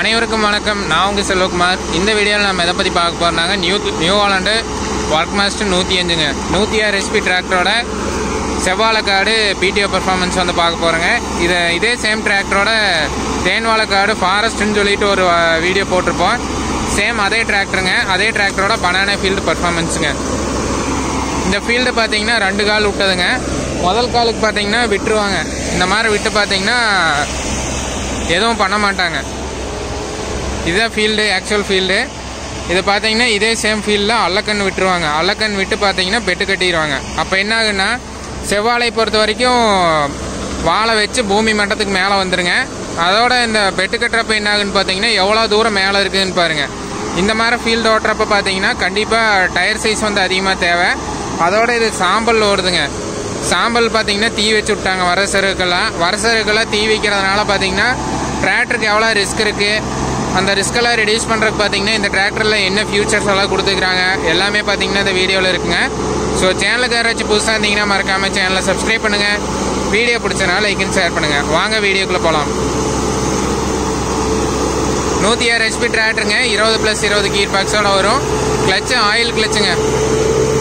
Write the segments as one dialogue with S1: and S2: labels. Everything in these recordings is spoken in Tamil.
S1: அனைவருக்கும் வணக்கம். நான் உங்கள் செல்வகுமார். இந்த வீடியோவில் நம்ம எதை பற்றி பார்க்க போகிறோம்னாங்க, நியூ ஹாலண்டு ஒர்க் மாஸ்டர் 105ங்க 106 HP டிராக்டரோட செவ்வாழைக்காடு பிடிஓ பெர்ஃபார்மன்ஸ் வந்து பார்க்க போகிறோங்க. இதே சேம் டிராக்டரோட தேன்வாழைக்காடு ஃபாரஸ்ட்னு சொல்லிட்டு ஒரு வீடியோ போட்டிருப்போம். சேம் அதே டிராக்டருங்க, அதே டிராக்டரோட பனானா ஃபீல்டு பெர்ஃபார்மன்ஸுங்க. இந்த ஃபீல்டு பார்த்தீங்கன்னா 2 கால் விட்டதுங்க. முதல் காலுக்கு பார்த்தீங்கன்னா விட்டுருவாங்க. இந்த மாதிரி விட்டு பார்த்தீங்கன்னா எதுவும் பண்ண மாட்டாங்க. இதுதான் ஃபீல்டு, ஆக்சுவல் ஃபீல்டு. இது பார்த்தீங்கன்னா இதே சேம் ஃபீல்டில் அல்லக்கண் விட்டுருவாங்க. அல்லக்கண் விட்டு பார்த்தீங்கன்னா பெட்டு கட்டிடுவாங்க. அப்போ என்ன ஆகுன்னா, செவ்வாழை பொறுத்த வரைக்கும் வாழை வச்சு பூமி மட்டத்துக்கு மேலே வந்துருங்க. அதோட இந்த பெட்டு கட்டுறப்ப என்ன ஆகுன்னு பார்த்தீங்கன்னா எவ்வளோ தூரம் மேலே இருக்குதுன்னு பாருங்கள். இந்த மாதிரி ஃபீல்டு ஓட்டுறப்ப பார்த்தீங்கன்னா கண்டிப்பாக டயர் சைஸ் வந்து அதிகமாக தேவை. அதோட இது சாம்பல் ஓடுதுங்க. சாம்பல் பார்த்தீங்கன்னா தீ வச்சு விட்டாங்க. வரசருக்கெல்லாம் தீ வைக்கிறதுனால பார்த்தீங்கன்னா டிராக்டருக்கு எவ்வளோ ரிஸ்க் இருக்குது, அந்த ரிஸ்கெல்லாம் ரெடியூஸ் பண்ணுறதுக்கு பார்த்தீங்கன்னா இந்த டிராக்டரில் என்ன ஃபியூச்சர்ஸ் எல்லாம் கொடுத்துக்கிறாங்க எல்லாமே பார்த்தீங்கன்னா இந்த வீடியோவில் இருக்குங்க. ஸோ சேனலுக்கு யாராச்சும் புதுசாக இருந்தீங்கன்னா மறக்காமல் சேனலை சப்ஸ்கிரைப் பண்ணுங்கள். வீடியோ பிடிச்சனால லைக் அண்ட் ஷேர் பண்ணுங்கள். வாங்க வீடியோக்குள்ளே போகலாம். 106 HP டிராக்டருங்க, 20+20 கீர் பாக்ஸோட வரும். கிளச்சு ஆயில் கிளச்சுங்க,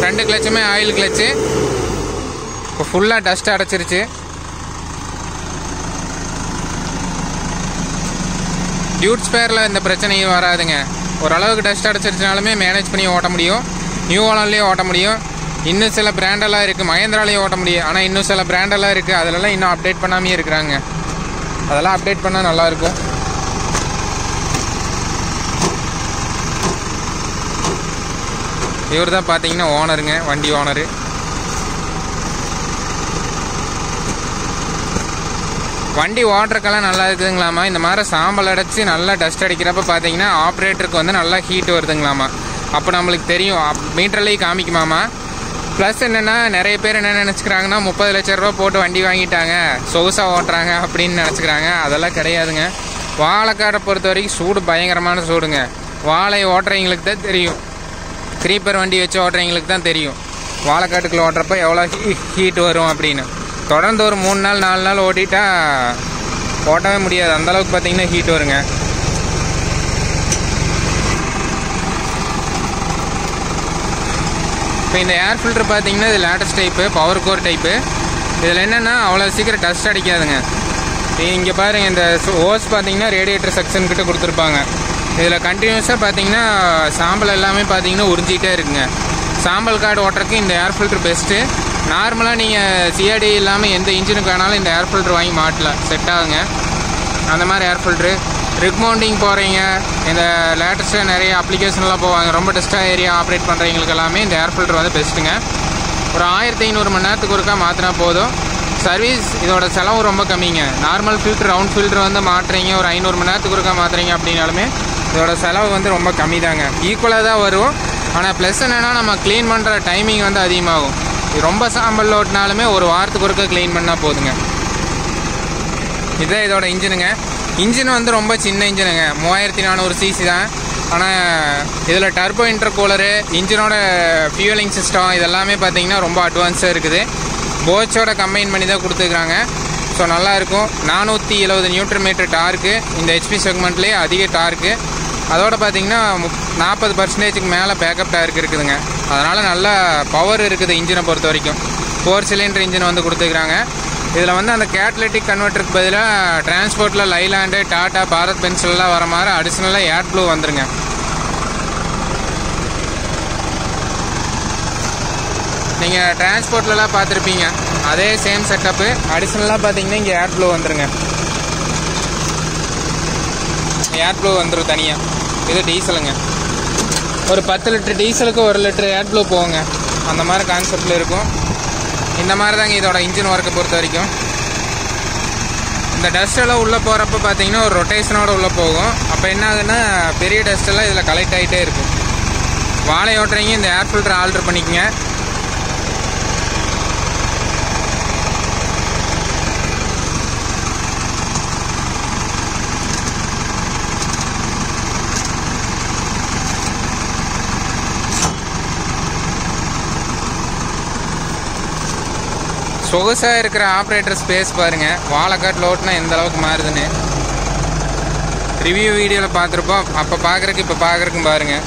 S1: 2 கிளச்சுமே ஆயில் கிளச்சு. இப்போ ஃபுல்லாக டஸ்ட் அடைச்சிருச்சு. டியூட் ஸ்பேரில் இந்த பிரச்சனையும் வராதுங்க. ஓரளவுக்கு டஸ்ட் அடைச்சிருச்சுனாலுமே மேனேஜ் பண்ணி ஓட்ட முடியும். நியூ ஹாலண்ட்லேயும் ஓட்ட முடியும். இன்னும் சில பிராண்டெல்லாம் இருக்குது, மகேந்திராலேயும் ஓட்ட முடியும். ஆனால் இன்னும் சில பிராண்டெல்லாம் இருக்குது, அதிலெல்லாம் இன்னும் அப்டேட் பண்ணாமே இருக்கிறாங்க. அதெல்லாம் அப்டேட் பண்ணால் நல்லாயிருக்கும். இவர் தான் பார்த்தீங்கன்னா ஓனருங்க, வண்டி ஓனரு. வண்டி ஓட்டுறக்கெல்லாம் நல்லா இருக்குதுங்களாமா. இந்த மாதிரி சாம்பல் அடைச்சி நல்லா டஸ்ட் அடிக்கிறப்ப பார்த்தீங்கன்னா ஆப்ரேட்டருக்கு வந்து நல்லா ஹீட் வருதுங்களாமா. அப்போ நம்மளுக்கு தெரியும், மீட்டர்லேயும் காமிக்குமாமா. ப்ளஸ் என்னென்னா, நிறைய பேர் என்ன நினச்சிக்கிறாங்கன்னா 30 லட்ச ரூபா போட்டு வண்டி வாங்கிட்டாங்க, சொகுசாக ஓட்டுறாங்க அப்படின்னு நினச்சிக்கிறாங்க. அதெல்லாம் கிடையாதுங்க. வாழைக்காடை பொறுத்த வரைக்கும் சூடு பயங்கரமான சூடுங்க. வாழை ஓட்டுறவங்களுக்கு தான் தெரியும், க்ரீப்பர் வண்டி வச்சு ஓட்டுறவங்களுக்கு தான் தெரியும் வாழைக்காட்டுக்குள்ளே ஓட்டுறப்ப எவ்வளோ ஹீட் வரும் அப்படின்னு. தொடர்ந்து ஒரு 3 நாள் 4 நாள் ஓட்டிட்டா ஓட்டவே முடியாது, அந்தளவுக்கு பார்த்தீங்கன்னா ஹீட் வருங்க. இப்போ இந்த ஏர் ஃபில்டர் பார்த்தீங்கன்னா இது latest type, power core type. இதில் என்னென்னா அவ்வளோ சீக்கிரம் டஸ்ட் அடிக்காதுங்க. இங்கே பாருங்கள், இந்த ஓஸ் பார்த்தீங்கன்னா ரேடியேட்டர் செக்ஷன் கிட்ட கொடுத்துருப்பாங்க. இதில் கண்டினியூஸாக பார்த்தீங்கன்னா சாம்பல் எல்லாமே பார்த்தீங்கன்னா உறிஞ்சிக்கிட்டே இருக்குங்க. சாம்பல் கார்டு ஓட்டுறதுக்கு இந்த ஏர் ஃபில்டர் பெஸ்ட்டு. நார்மலாக நீங்கள் சிஆர்டி இல்லாமல் எந்த இன்ஜினுக்கு வேணாலும் இந்த ஏர் ஃபில்டர் வாங்கி மாட்டலாம், செட் ஆகுங்க. அந்த மாதிரி ஏர் ஃபில்ட்ரு ரிக் மவுண்டிங் போகிறீங்க, இந்த லேட்டஸ்ட்டாக நிறைய அப்ளிகேஷன்லாம் போவாங்க, ரொம்ப டஸ்ட்டாக ஏரியா ஆப்ரேட் பண்ணுறவங்களுக்கு எல்லாமே இந்த ஏர் ஃபில்டர் வந்து பெஸ்ட்டுங்க. ஒரு 1500 மணி நேரத்துக்கு ஒருக்கா மாற்றினா போதும். சர்வீஸ் இதோட செலவு ரொம்ப கம்மிங்க. நார்மல் ஃபில்ட்ரு, ரவுண்ட் ஃபில்ட்ரு வந்து மாட்டுறீங்க, ஒரு 500 மணி நேரத்துக்கு ஒருக்கா மாற்றுறீங்க அப்படின்னாலுமே இதோட செலவு வந்து ரொம்ப கம்மி தாங்க. ஈக்குவலாக தான் வரும். ஆனால் ப்ளஸ் என்னென்னா, நம்ம க்ளீன் பண்ணுற டைமிங் வந்து அதிகமாகும். ரொம்ப சாம்பல் ஓட்டினாலுமே ஒரு வாரத்துக்கு ஒருக்க க்ளீன் பண்ணால் போதுங்க. இதுதான் இதோட இன்ஜினுங்க. இன்ஜின் வந்து ரொம்ப சின்ன இன்ஜினுங்க, 3400 cc தான். ஆனால் இதில் டர்போ இன்டர்கூலரு, இன்ஜினோட ஃபியூலிங் சிஸ்டம் இதெல்லாமே பார்த்தீங்கன்னா ரொம்ப அட்வான்ஸாக இருக்குது. போச்சோட கம்பைன் பண்ணி தான் கொடுத்துருக்குறாங்க. ஸோ நல்லாயிருக்கும். 470 Nm டார்க்கு, இந்த HP செக்மெண்ட்லேயே அதிக டார்க்கு. அதோட பார்த்தீங்கன்னா 40% மேலே பேக்கப் டார்க் இருக்குதுங்க. அதனால் நல்லா பவர் இருக்குது இன்ஜினை பொறுத்த வரைக்கும். 4 சிலிண்டர் இன்ஜின் வந்து கொடுத்துருக்குறாங்க. இதில் வந்து அந்த கேட்டலிட்டிக் கன்வெர்ட்டருக்கு பதிலாக டிரான்ஸ்போர்ட்டில் லைலாண்டு, டாடா, பாரத் பென்சிலெலாம் வர மாதிரி அடிஷ்னலாக ஏர் ப்ளூ வந்துருங்க. நீங்கள் டிரான்ஸ்போர்ட்லலாம் பார்த்துருப்பீங்க, அதே சேம் செட்டப்பு. அடிஷ்னலாக பார்த்தீங்கன்னா இங்கே ஏர் ப்ளூ வந்துருங்க. ஏர் ப்ளூ வந்துடும் தனியாக. இது டீசலுங்க. ஒரு 10 லிட்டர் டீசலுக்கு 1 லிட்டர் ஏர் ப்ளூ போகுங்க. அந்த மாதிரி கான்செப்டில் இருக்கும். இந்த மாதிரி தாங்க இதோட இன்ஜின் ஒர்க்கை பொறுத்த வரைக்கும். இந்த டஸ்ட்டெல்லாம் உள்ளே போகிறப்ப பார்த்தீங்கன்னா ஒரு ரொட்டேஷனோடு உள்ளே போகும். அப்போ என்ன ஆகுன்னா, பெரிய டஸ்ட்டெல்லாம் இதில் கலெக்ட் ஆகிட்டே இருக்கும். வாழை ஓட்டுறீங்க, இந்த ஏர் ஃபில்டர் ஆல்ட்ரு பண்ணிக்கங்க. சொகுசாக இருக்கிற ஆப்ரேட்டர் ஸ்பேஸ் பாருங்கள், வாழைக்காட்டில் ஓட்டினா எந்த அளவுக்கு மாறுதுன்னு. ரிவ்யூ வீடியோவில் பார்த்துருப்போம். அப்போ பார்க்குறக்கு இப்போ பார்க்குறக்கும் பாருங்கள்.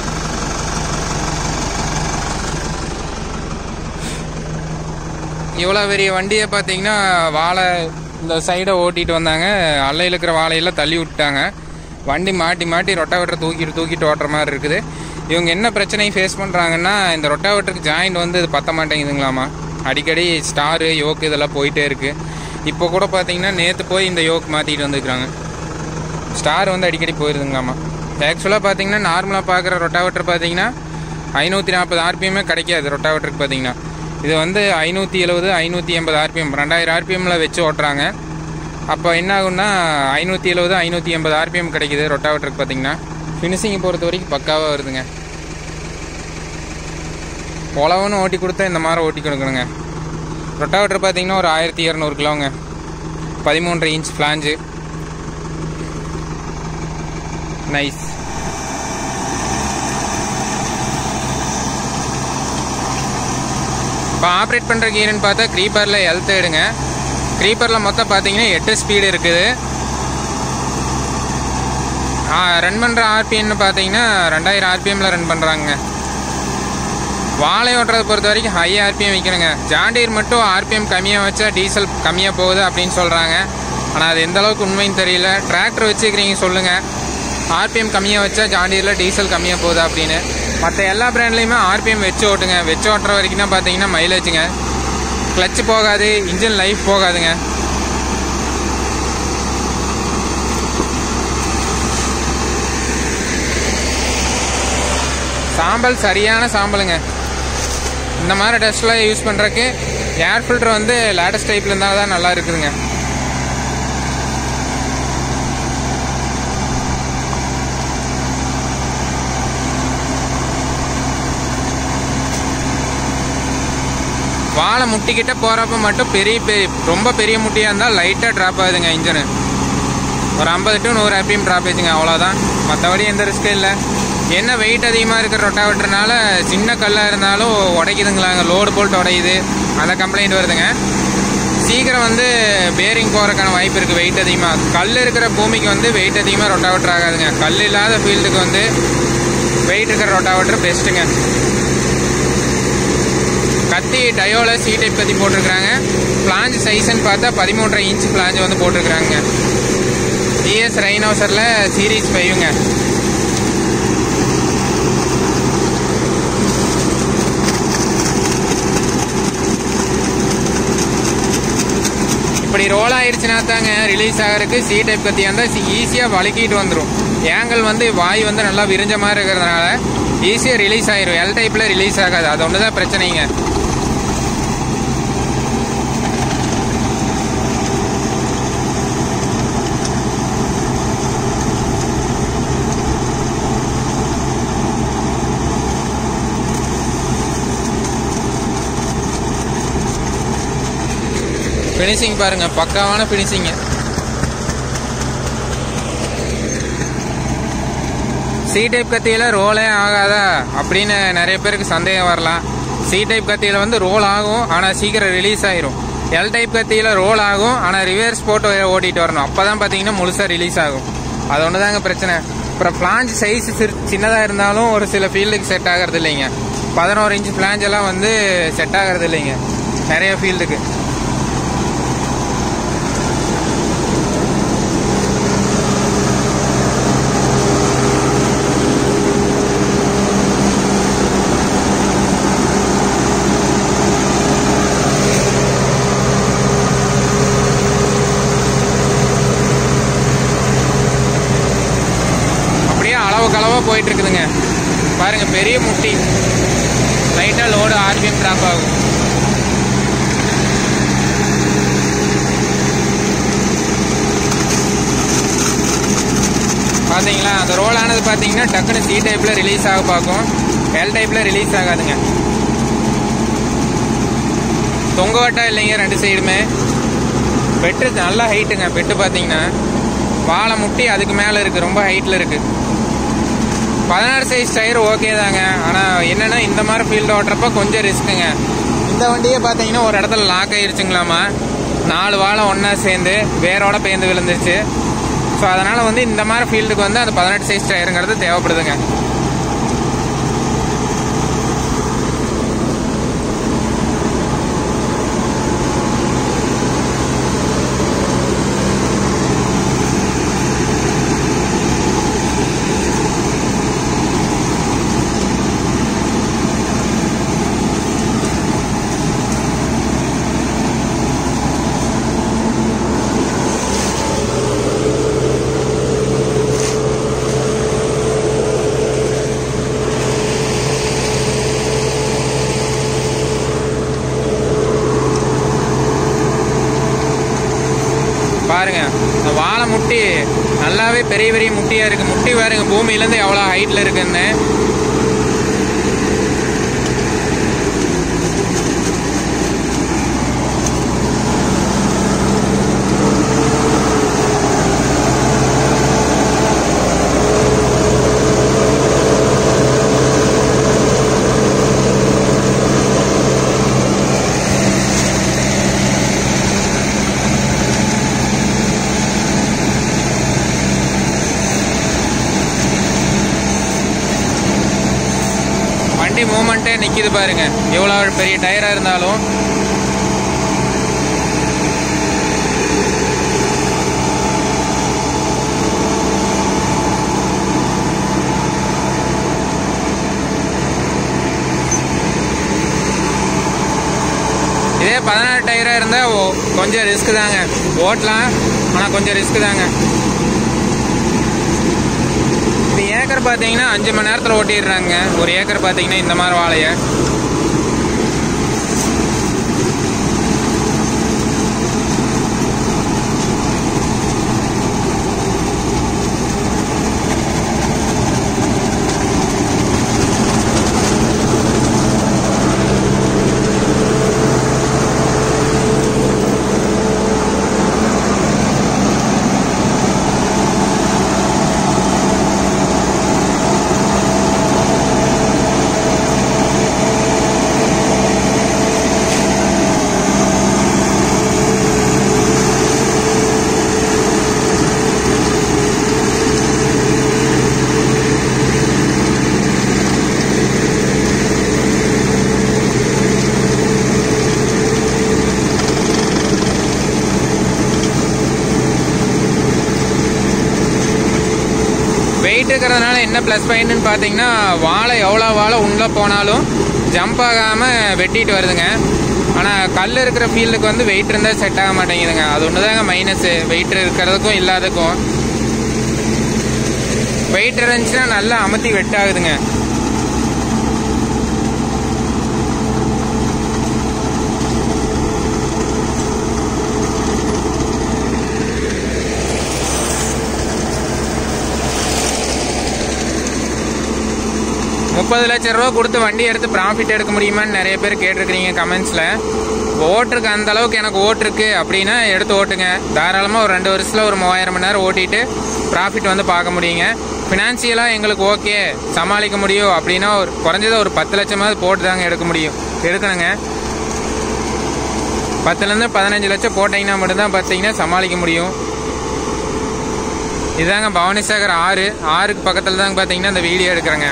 S1: இவ்வளோ பெரிய வண்டியை பார்த்தீங்கன்னா வாழை இந்த சைடை ஓட்டிகிட்டு வந்தாங்க. அல்லையில் இருக்கிற வாழையெல்லாம் தள்ளி விட்டாங்க. வண்டி மாட்டி மாட்டி ரொட்டாவேட்டரை தூக்கிட்டு ஓட்டுற மாதிரி இருக்குது. இவங்க என்ன பிரச்சனையும் ஃபேஸ் பண்ணுறாங்கன்னா, இந்த ரொட்டாவேட்டருக்கு ஜாயிண்ட் வந்து இது பத்த மாட்டேங்குதுங்களாமா. அடிக்கடி ஸ்டாரு யோக்கு இதெல்லாம் போயிட்டே இருக்குது. இப்போ கூட பார்த்தீங்கன்னா நேற்று போய் இந்த யோக் மாற்றிட்டு வந்துருக்குறாங்க. ஸ்டார் வந்து அடிக்கடி போயிருதுங்களாமா. ஆக்சுவலாக பார்த்தீங்கன்னா நார்மலாக பார்க்குற ரொட்டாவேட்டர் பார்த்தீங்கன்னா 540 RPM கிடைக்காது. ரொட்டாவேட்டருக்கு பார்த்தீங்கன்னா இது வந்து 570 580 RPM 2000 RPMல வச்சு ஓட்டுறாங்க. அப்போ என்ன ஆகுன்னா 570 580 RPM கிடைக்குது ரொட்டாவேட்டருக்கு பார்த்தீங்கன்னா. ஃபினிஷிங் பொறுத்த வரைக்கும் பக்காவாக வருதுங்க. உழவுன்னு ஓட்டி கொடுத்தா இந்த மாதிரி ஓட்டி கொடுக்கணுங்க. ரொட்டாவேட்டர் பார்த்தீங்கன்னா ஒரு 1200 கிலோங்க. 13.5 இன்ச் ஃப்ளாஞ்சு. நைஸ். இப்போ ஆப்ரேட் பண்ணுற கீருன்னு பார்த்தா க்ரீப்பரில் L3ங்க. க்ரீப்பரில் மொத்தம் பார்த்தீங்கன்னா 8 ஸ்பீடு இருக்குது. ரன் பண்ணுற ஆர்பிஎம்னு பார்த்தீங்கன்னா 2000 RPMல ரன் பண்ணுறாங்க. வாழை ஓட்டுறதை பொறுத்த வரைக்கும் ஹை RPM வைக்கணுங்க. ஜாண்டீர் மட்டும் RPM கம்மியாக வச்சா டீசல் கம்மியாக போகுது அப்படின்னு சொல்கிறாங்க. ஆனால் அது எந்த அளவுக்கு உண்மைன்னு தெரியல. டிராக்டர் வச்சுக்கிறீங்க சொல்லுங்கள், RPM கம்மியாக வச்சா ஜாண்டீரில் டீசல் கம்மியாக போகுது அப்படின்னு. மற்ற எல்லா பிராண்ட்லேயுமே RPM வச்சு ஓட்டுங்க. வச்சு ஓட்டுற வரைக்கும் தான் பார்த்தீங்கன்னா மைலேஜுங்க. கிளச்சு போகாது, இன்ஜின் லைஃப் போகாதுங்க. சாம்பல் சரியான சாம்பலுங்க. இந்த மாதிரி டஸ்ட்லாம் யூஸ் பண்ணுறதுக்கு ஏர் ஃபில்டர் வந்து லேட்டஸ்ட் டைப்பில் இருந்தால் தான் நல்லா இருக்குதுங்க. வாழை முட்டிக்கிட்ட போகிறப்ப மட்டும் ரொம்ப பெரிய முட்டியாக இருந்தால் லைட்டாக ட்ராப் ஆகுதுங்க இன்ஜினு. ஒரு 50 to 100 RPM ட்ராப் ஆச்சுங்க, அவ்வளோதான். மற்றபடி எந்த ரிஸ்க்கும் இல்லை. என்ன வெயிட் அதிகமாக இருக்கிற ரொட்டாவேட்டர்னால சின்ன கல்லாக இருந்தாலும் உடைக்குதுங்களாங்க. லோடு போல்ட் உடையுது, அந்த கம்ப்ளைண்ட் வருதுங்க. சீக்கிரம் வந்து பேரிங் போகிறதுக்கான வாய்ப்பு இருக்குது வெயிட் அதிகமாக. கல் இருக்கிற பூமிக்கு வந்து வெயிட் அதிகமாக ரொட்டாவேட்டர் ஆகாதுங்க. கல் இல்லாத ஃபீல்டுக்கு வந்து வெயிட் இருக்கிற ரொட்டாவேட்டர் பெஸ்ட்டுங்க. கத்தி டயோல C டைப் கத்தி போட்டிருக்கிறாங்க. பிளாஞ்ச் சைஸ்ன்னு பார்த்தா 13.5 இன்ச் பிளாஞ்ச் வந்து போட்டிருக்கிறாங்க. ES ரைனோசரில் சீரீஸ் 5ங்க. இப்படி ரோல் ஆயிடுச்சுன்னா தாங்க ரிலீஸ் ஆகிறதுக்கு C டைப் கத்தியாக இருந்தால் ஈஸியாக வழுக்கிட்டு வந்துடும். ஏங்கல் வந்து வாய் வந்து நல்லா விரிஞ்ச மாதிரி இருக்கிறதுனால ஈஸியாக ரிலீஸ் ஆயிரும். L டைப்பில் ரிலீஸ் ஆகாது. அது ஒன்று தான் பிரச்சனைங்க. ஃபினிஷிங் பாருங்க, பக்காவான ஃபினிஷிங்க. C டைப் கத்தியில் ரோலே ஆகாதா அப்படின்னு நிறைய பேருக்கு சந்தேகம் வரலாம். C டைப் கத்தியில் வந்து ரோல் ஆகும், ஆனால் சீக்கிரம் ரிலீஸ் ஆயிரும். L டைப் கத்தியில் ரோல் ஆகும், ஆனால் ரிவர்ஸ் போட்டு ஓட்டிகிட்டு வரணும். அப்போ தான் பார்த்தீங்கன்னா முழுசாக ரிலீஸ் ஆகும். அது ஒன்று தாங்க பிரச்சனை. அப்புறம் பிளாஞ்ச் சைஸ் சின்னதாக இருந்தாலும் ஒரு சில ஃபீல்டுக்கு செட் ஆகிறது இல்லைங்க. 11 இன்ச் பிளாஞ்ச் எல்லாம் வந்து செட் ஆகிறது இல்லைங்க நிறைய ஃபீல்டுக்கு. அளவாக போயிட்டு இருக்குதுங்க. பாருங்க, பெரிய முட்டி, லைட்டாக லோடு RPM ட்ராப் ஆகும். பார்த்தீங்களா, அந்த ரோல் ஆனது பார்த்தீங்கன்னா டக்குன்னு C டைப்பில் ரிலீஸ் ஆக பார்க்கும், L டைப்பில் ரிலீஸ் ஆகாதுங்க. தொங்க வட்டா இல்லைங்க ரெண்டு சைடுமே. பெட்டு நல்லா ஹைட்டுங்க. பெட்டு பார்த்தீங்கன்னா வாழை முட்டி அதுக்கு மேலே இருக்குது, ரொம்ப ஹைட்டில் இருக்குது. 16 சைஸ் டயர் ஓகே தாங்க. ஆனால் என்னென்னா இந்த மாதிரி ஃபீல்டு ஓட்டுறப்ப கொஞ்சம் ரிஸ்க்குங்க. இந்த வண்டியே பார்த்தீங்கன்னா ஒரு இடத்துல லாக் ஆகிருச்சுங்களாமா. 4 வாழை ஒன்றா சேர்ந்து வேரோட பேர்ந்து விழுந்துருச்சு. ஸோ அதனால் வந்து இந்த மாதிரி ஃபீல்டுக்கு வந்து அந்த 18 சைஸ் டயருங்கிறது தேவைப்படுதுங்க. பாருங்க இந்த வாழை முட்டி நல்லாவே பெரிய பெரிய முட்டியா இருக்கு. முட்டி பாருங்க பூமியிலேருந்து எவ்வளோ ஹைட்ல இருக்குன்னு. வண்டி மூமெண்ட்டே நிற்கிது பாருங்க, எவ்வளோ பெரிய டயராக இருந்தாலும். இதே 14 டயராக இருந்தால் கொஞ்சம் ரிஸ்க் தாங்க, ஓட்டலாம் ஆனால் கொஞ்சம் ரிஸ்க் தாங்க. இது ஏக்கர் பார்த்தீங்கன்னா 5 மணி நேரத்தில் ஓட்டிடுறாங்க. ஒரு ஏக்கர் பார்த்தீங்கன்னா இந்த மாதிரி வாழையை. வெயிட் இருக்கிறதுனால என்ன ப்ளஸ் பாயிண்ட்னு பார்த்தீங்கன்னா, வாழை எவ்வளோ வாழை உள்ள போனாலும் ஜம்ப் ஆகாமல் வெட்டிட்டு வருதுங்க. ஆனால் கல் இருக்கிற ஃபீல்டுக்கு வந்து வெயிட் இருந்தால் செட் ஆக மாட்டேங்குதுங்க. அது ஒன்று தாங்க மைனஸு, வெயிட் இருக்கிறதுக்கும் இல்லாததுக்கும். வெயிட் இருந்துச்சுன்னா நல்லா அமுத்தி வெட்டாகுதுங்க. $30 லட்சம் கொடுத்து வண்டி எடுத்து ப்ராஃபிட் எடுக்க முடியுமான்னு நிறைய பேர் கேட்டிருக்கிறீங்க கமெண்ட்ஸில். ஓட்டுருக்கு அந்த அளவுக்கு எனக்கு ஓட்டுருக்கு அப்படின்னா எடுத்து ஓட்டுங்க. தாராளமாக ஒரு 2 வருஷத்தில் ஒரு 3000 மணி நேரம் ஓட்டிட்டு ப்ராஃபிட் வந்து பார்க்க முடியுங்க. ஃபினான்சியலாக எங்களுக்கு ஓகே சமாளிக்க முடியும் அப்படின்னா ஒரு குறைஞ்சது ஒரு 10 லட்சமாவது போட்டு தாங்க எடுக்கணுங்க. 10லேருந்து 15 லட்சம் போட்டிங்கன்னா மட்டும்தான் பார்த்தீங்கன்னா சமாளிக்க முடியும். இதுதாங்க பவானிசாகர் ஆறுக்கு பக்கத்தில் தாங்க பார்த்தீங்கன்னா இந்த வீடியோ எடுக்கிறேங்க.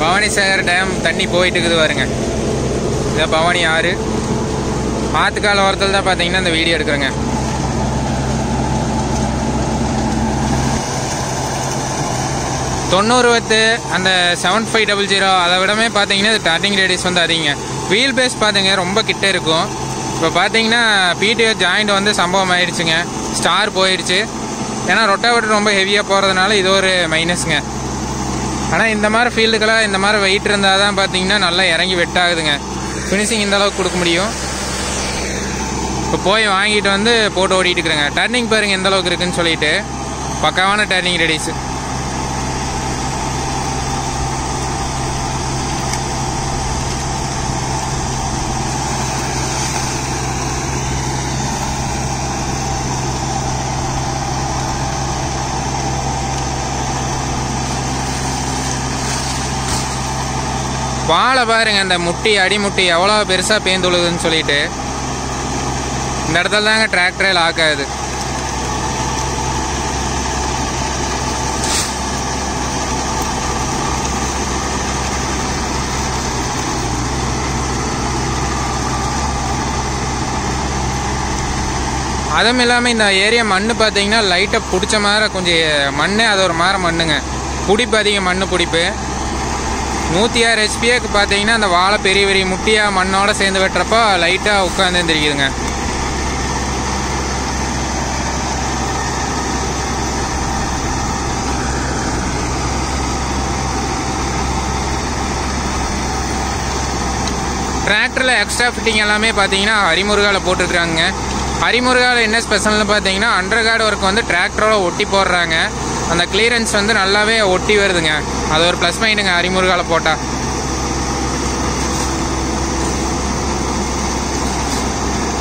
S1: பவானிசாகர் டேம் தண்ணி போயிட்டு இருக்குது பாருங்க. இதான் பவானி ஆறு. ஆத்துக்கால ஓரத்தில் தான் பார்த்தீங்கன்னா இந்த வீடியோ எடுக்கிறேங்க. தொண்ணூறு அந்த 7500 அதை விடமே பார்த்தீங்கன்னா டர்னிங் ரேடியஸ் வந்து அதிகங்க. வீல் பேஸ் பார்த்துங்க ரொம்ப கிட்ட இருக்கும். இப்போ பார்த்தீங்கன்னா பிடிஓ ஜாயிண்ட் வந்து சம்பவம் ஆயிடுச்சுங்க, ஸ்டார் போயிடுச்சு. ஏன்னா ரொட்டாவேட்டர் ரொம்ப ஹெவியாக போகிறதுனால இது ஒரு மைனஸுங்க. ஆனால் இந்த மாதிரி ஃபீல்டுக்கெல்லாம் இந்த மாதிரி வெயிட் இருந்தால் தான் பார்த்தீங்கன்னா நல்லா இறங்கி வெட்டாகுதுங்க. ஃபினிஷிங் இந்த அளவுக்கு கொடுக்க முடியும். இப்போ போய் வாங்கிட்டு வந்து போட்டு ஓடிட்டு இருக்கிறேங்க. டர்னிங் பாருங்கள் எந்த அளவுக்கு இருக்குன்னு சொல்லிட்டு, பக்காவான டர்னிங் ரெடிஸு. வாழை பாருங்க, அந்த முட்டி அடிமுட்டி எவ்வளோ பெருசாக பேந்துழுதுன்னு சொல்லிட்டு. இந்த இடத்துல தாங்க டிராக்டரே லாக் ஆகுது. அதுவும் இல்லாமல் இந்த ஏரியா மண் பார்த்தீங்கன்னா லைட்டாக பிடிச்ச மாதிரி கொஞ்சம் மண், அது ஒரு மாதிரி மண்ணுங்க, பிடிப்பு அதிகம், மண் பிடிப்பு. 106 HPக்கு பார்த்தீங்கன்னா அந்த வாழை பெரிய பெரிய முட்டியாக மண்ணோட சேர்ந்து வெட்டுறப்போ லைட்டாக உட்காந்து தெரியுதுங்க. டிராக்டரில் எக்ஸ்ட்ரா ஃபிட்டிங் எல்லாமே பார்த்தீங்கன்னா ஹரிமுருகாவில் போட்டுருக்குறாங்க. ஹரிமுருகாவில் என்ன ஸ்பெஷல்னு பார்த்தீங்கன்னா அண்டர் கார்டு ஒர்க் வந்து டிராக்டரோட ஒட்டி போடுறாங்க. அந்த கிளியரன்ஸ் வந்து நல்லாவே ஒட்டி வருதுங்க. அது ஒரு ப்ளஸ் மைண்டுங்க ஹரிமுருகாவில் போட்டால்.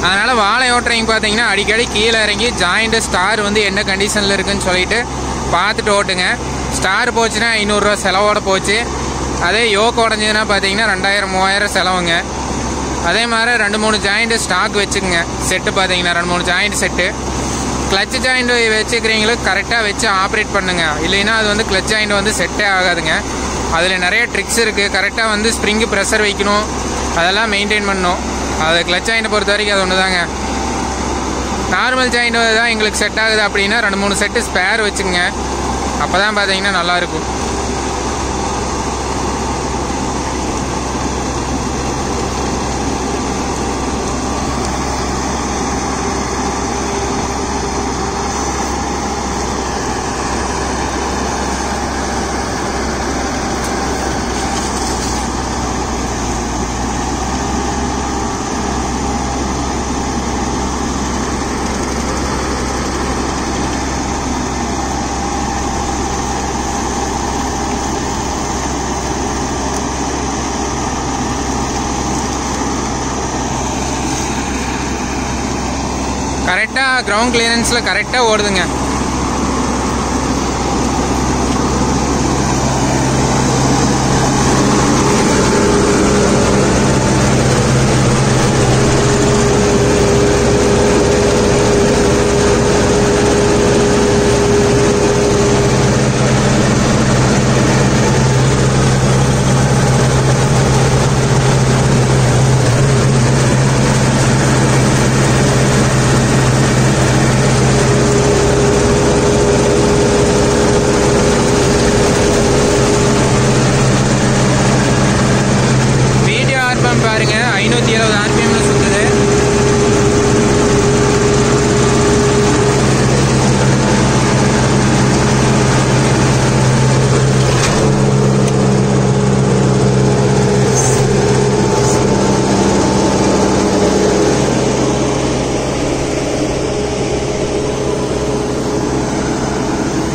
S1: அதனால் வாழை ஓட்டுறவங்க பார்த்தீங்கன்னா அடிக்கடி கீழே இறங்கி ஜாயிண்ட்டு ஸ்டார் வந்து என்ன கண்டிஷனில் இருக்குதுன்னு சொல்லிட்டு பார்த்துட்டு ஓட்டுங்க. ஸ்டார் போச்சுன்னா 500 ரூபா செலவோடு போச்சு. அதே யோக் உடஞ்சதுன்னா பார்த்தீங்கன்னா 2000-3000 செலவுங்க. அதே மாதிரி 2-3 ஜாயிண்ட்டு ஸ்டாக் வச்சுக்கோங்க. செட்டு பார்த்தீங்கன்னா 2-3 ஜாயிண்ட் செட்டு. கிளச் ஜாயிண்ட் வச்சுக்கிறீங்களுக்கு கரெக்டாக வச்சு ஆப்ரேட் பண்ணுங்க. இல்லைன்னா அது வந்து கிளச் ஜாயிண்ட் வந்து செட்டே ஆகாதுங்க. அதில் நிறைய ட்ரிக்ஸ் இருக்குது. கரெக்டாக வந்து ஸ்ப்ரிங்கு ப்ரெஷர் வைக்கணும், அதெல்லாம் மெயின்டைன் பண்ணணும். அது கிளச் ஜாயிண்ட்டை பொறுத்த வரைக்கும் அது ஒன்று தாங்க. நார்மல் ஜாயிண்ட் தான் எங்களுக்கு செட் ஆகுது அப்படின்னா 2-3 செட்டு ஸ்பேர் வச்சுக்கோங்க. அப்போ தான் பார்த்தீங்கன்னா நல்லாயிருக்கும். கரெக்டாக கிரவுண்ட் கிளியரன்ஸில் கரெக்டாக ஓடுதுங்க. பாருங்க 570 RPM சுத்துது.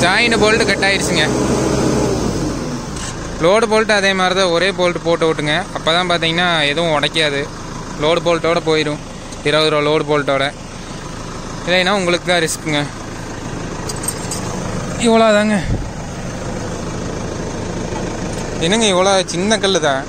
S1: ஜாயிண்ட் போல்ட் கட் ஆயிடுச்சுங்க. லோடு போல்ட்டு அதே மாதிரி தான், ஒரே போல்ட்டு போட்டு விட்டுங்க. அப்போ தான் பார்த்தீங்கன்னா எதுவும் உடைக்காது. லோடு போல்ட்டோடு போயிடும், 20 ரூபா லோடு போல்ட்டோட. இல்லைன்னா உங்களுக்கு தான் ரிஸ்க்குங்க. இவ்வளோ தாங்க. என்னங்க இவ்வளோ சின்ன கல் தான்.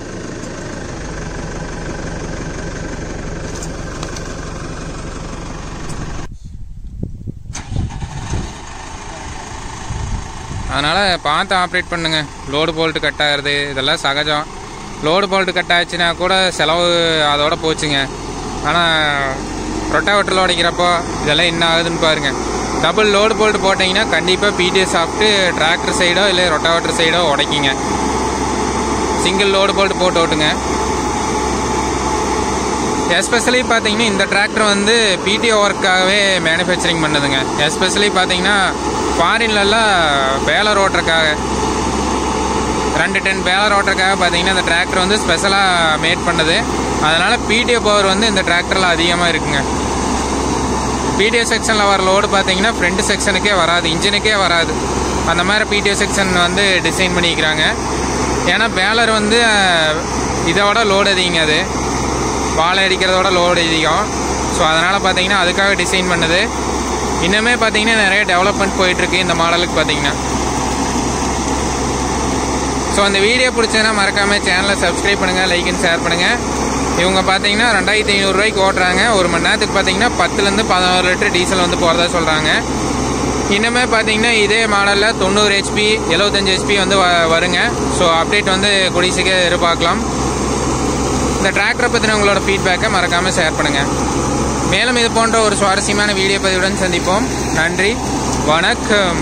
S1: அதனால் பார்த்து ஆப்ரேட் பண்ணுங்க. லோடு போல்ட்டு கட் ஆகிறது இதெல்லாம் சகஜம். லோடு போல்ட்டு கட் ஆச்சுன்னா கூட செலவு அதோட போச்சுங்க. ஆனால் ரொட்டாவேட்டரில் உடைக்கிறப்போ இதெல்லாம் என்ன ஆகுதுன்னு பாருங்கள். டபுள் லோடு போல்ட்டு போட்டிங்கன்னா கண்டிப்பாக பிடிஎஸ் சாப்பிட்டு டிராக்டர் சைடோ இல்லை ரொட்டாவேட்டர் சைடோ உடைக்கிங்க. சிங்கிள் லோடு போல்ட்டு போட்டு ஓட்டுங்க. எஸ்பெஷலி பார்த்தீங்கன்னா இந்த டிராக்டர் வந்து பிடிஓ ஒர்க்காகவே மேனுஃபேக்சரிங் பண்ணுதுங்க. எஸ்பெஷலி பார்த்தீங்கன்னா ஃபாரின்லலாம் பேலர் ஓட்டுறக்காக 2 டன் பேலர் ஓட்டுறக்காக பார்த்தீங்கன்னா இந்த டிராக்டர் வந்து ஸ்பெஷலாக மேட் பண்ணுது. அதனால் பிடிஓ பவர் வந்து இந்த டிராக்டரில் அதிகமாக இருக்குங்க. பிடிஓ செக்ஷனில் வர லோடு பார்த்தீங்கன்னா ஃப்ரண்ட் செக்ஷனுக்கே வராது, இன்ஜினுக்கே வராது. அந்த மாதிரி பிடிஓ செக்ஷன் வந்து டிசைன் பண்ணிக்கிறாங்க. ஏன்னா பேலர் வந்து இதோட லோடு அதிகங்க, அது வாழை அடிக்கிறதோட லோடு அதிகம். ஸோ அதனால் பார்த்தீங்கன்னா அதுக்காக டிசைன் பண்ணுது. இன்னுமே பார்த்தீங்கன்னா நிறைய டெவலப்மெண்ட் போயிட்டுருக்கு இந்த மாடலுக்கு பார்த்தீங்கன்னா. ஸோ அந்த வீடியோ பிடிச்சதுன்னா மறக்காமல் சேனலை சப்ஸ்கிரைப் பண்ணுங்கள், லைக் அண்ட் ஷேர் பண்ணுங்கள். இவங்க பார்த்தீங்கன்னா 2500 ரூபாய்க்கு ஓட்டுறாங்க. ஒரு மணி நேரத்துக்கு பார்த்தீங்கன்னா 10லேருந்து 11 லிட்டர் டீசல் வந்து போகிறதா சொல்கிறாங்க. இன்னுமே பார்த்தீங்கன்னா இதே மாடலில் 90 HP 75 HP வந்து வருங்க. ஸோ அப்டேட் வந்து கூடிய சீக்கிரம் எதிர்பார்க்கலாம். இந்த டிராக்டரை பற்றின உங்களோட ஃபீட்பேக்கை மறக்காமல் ஷேர் பண்ணுங்கள். மேலும் இது போன்ற ஒரு சுவாரஸ்யமான வீடியோ பதிவுடன் சந்திப்போம். நன்றி, வணக்கம்.